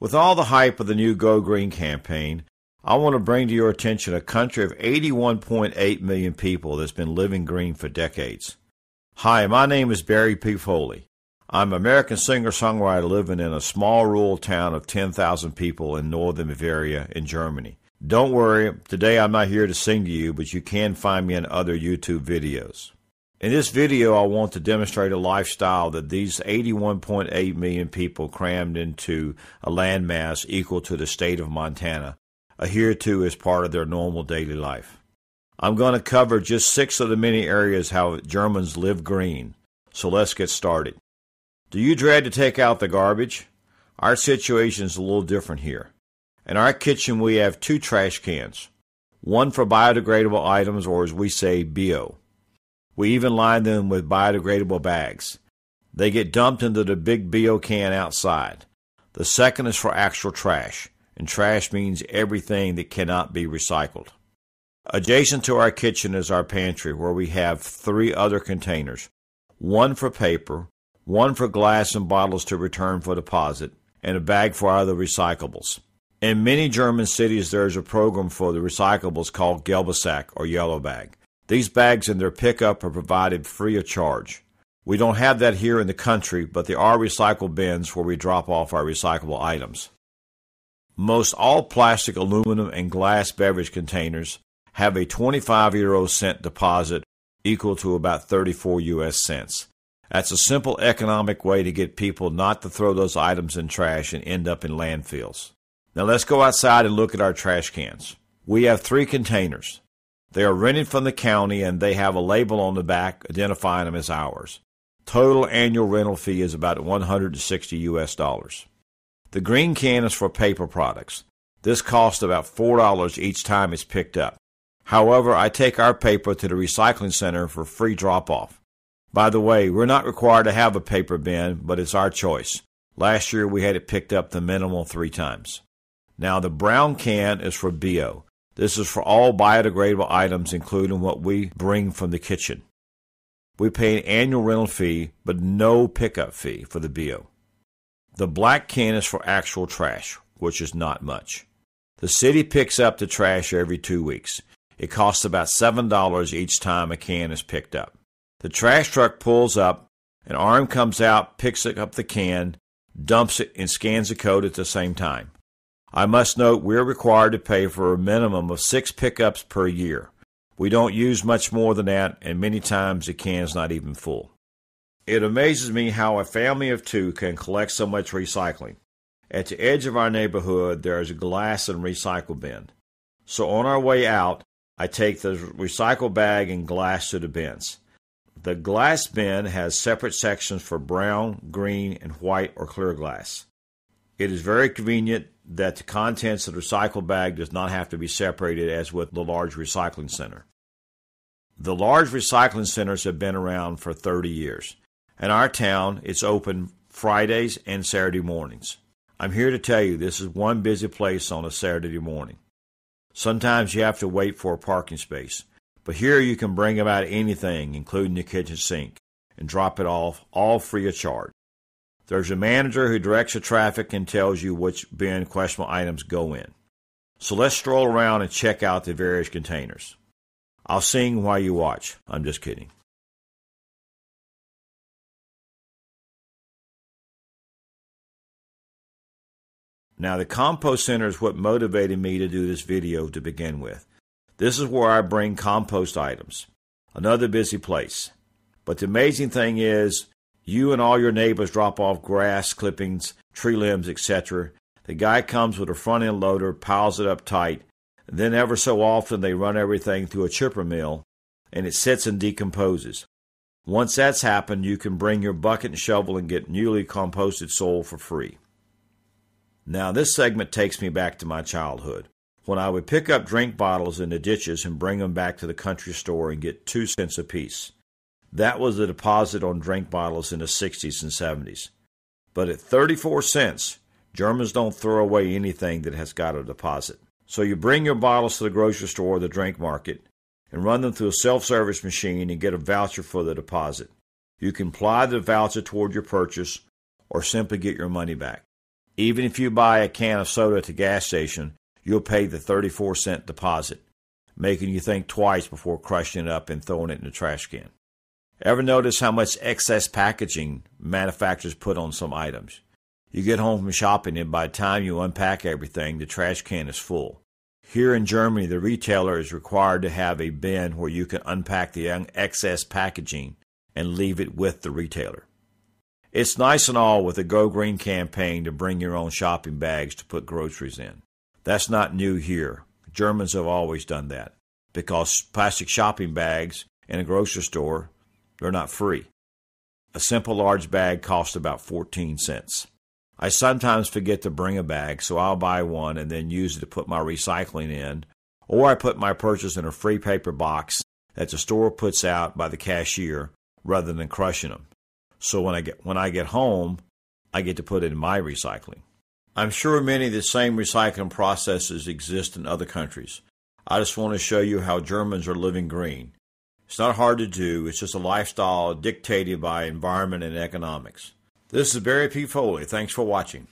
With all the hype of the new Go Green campaign, I want to bring to your attention a country of 81.8 million people that's been living green for decades. Hi, my name is Barry P. Foley. I'm an American singer-songwriter living in a small rural town of 10,000 people in northern Bavaria in Germany. Don't worry, today I'm not here to sing to you, but you can find me in other YouTube videos. In this video, I want to demonstrate a lifestyle that these 81.8 million people crammed into a landmass equal to the state of Montana adhere to as part of their normal daily life. I'm going to cover just 6 of the many areas how Germans live green, so let's get started. Do you dread to take out the garbage? Our situation is a little different here. In our kitchen, we have 2 trash cans, one for biodegradable items, or as we say, bio. We even line them with biodegradable bags. They get dumped into the big bio can outside. The second is for actual trash, and trash means everything that cannot be recycled. Adjacent to our kitchen is our pantry, where we have 3 other containers, one for paper, one for glass and bottles to return for deposit, and a bag for other recyclables. In many German cities, there is a program for the recyclables called Gelbe Sack or Yellow Bag. These bags and their pickup are provided free of charge. We don't have that here in the country, but there are recycle bins where we drop off our recyclable items. Most all plastic, aluminum, and glass beverage containers have a 25 deposit equal to about 34 US cents. That's a simple economic way to get people not to throw those items in trash and end up in landfills. Now let's go outside and look at our trash cans. We have 3 containers. They are rented from the county and they have a label on the back identifying them as ours. Total annual rental fee is about $160 US. The green can is for paper products. This costs about $4 each time it's picked up. However, I take our paper to the recycling center for free drop-off. By the way, we're not required to have a paper bin, but it's our choice. Last year we had it picked up the minimum 3 times. Now the brown can is for bio. This is for all biodegradable items, including what we bring from the kitchen. We pay an annual rental fee, but no pickup fee for the bio. The black can is for actual trash, which is not much. The city picks up the trash every 2 weeks. It costs about $7 each time a can is picked up. The trash truck pulls up, an arm comes out, picks up the can, dumps it, and scans the code at the same time. I must note we're required to pay for a minimum of 6 pickups per year. We don't use much more than that, and many times the can's not even full. It amazes me how a family of 2 can collect so much recycling. At the edge of our neighborhood, there is a glass and recycle bin. So on our way out, I take the recycle bag and glass to the bins. The glass bin has separate sections for brown, green, and white or clear glass. It is very convenient that the contents of the recycle bag does not have to be separated as with the large recycling center. The large recycling centers have been around for 30 years. In our town, it's open Fridays and Saturday mornings. I'm here to tell you this is one busy place on a Saturday morning. Sometimes you have to wait for a parking space, but here you can bring about anything, including the kitchen sink, and drop it off, all free of charge. There's a manager who directs the traffic and tells you which bin questionable items go in. So let's stroll around and check out the various containers. I'll sing while you watch. I'm just kidding. Now the compost center is what motivated me to do this video to begin with. This is where I bring compost items. Another busy place. But the amazing thing is, you and all your neighbors drop off grass, clippings, tree limbs, etc. The guy comes with a front-end loader, piles it up tight, and then ever so often they run everything through a chipper mill, and it sits and decomposes. Once that's happened, you can bring your bucket and shovel and get newly composted soil for free. Now this segment takes me back to my childhood, when I would pick up drink bottles in the ditches and bring them back to the country store and get 2 cents apiece. That was the deposit on drink bottles in the 60s and 70s. But at 34 cents, Germans don't throw away anything that has got a deposit. So you bring your bottles to the grocery store or the drink market and run them through a self-service machine and get a voucher for the deposit. You can apply the voucher toward your purchase or simply get your money back. Even if you buy a can of soda at the gas station, you'll pay the 34-cent deposit, making you think twice before crushing it up and throwing it in the trash can. Ever notice how much excess packaging manufacturers put on some items? You get home from shopping and by the time you unpack everything, the trash can is full. Here in Germany, the retailer is required to have a bin where you can unpack the excess packaging and leave it with the retailer. It's nice and all with the Go Green campaign to bring your own shopping bags to put groceries in. That's not new here. Germans have always done that because plastic shopping bags in a grocery store, they're not free. A simple large bag costs about 14 cents. I sometimes forget to bring a bag, so I'll buy one and then use it to put my recycling in, or I put my purchase in a free paper box that the store puts out by the cashier rather than crushing them. So when I get home, I get to put it in my recycling. I'm sure many of the same recycling processes exist in other countries. I just want to show you how Germans are living green. It's not hard to do. It's just a lifestyle dictated by environment and economics. This is Barry P. Foley. Thanks for watching.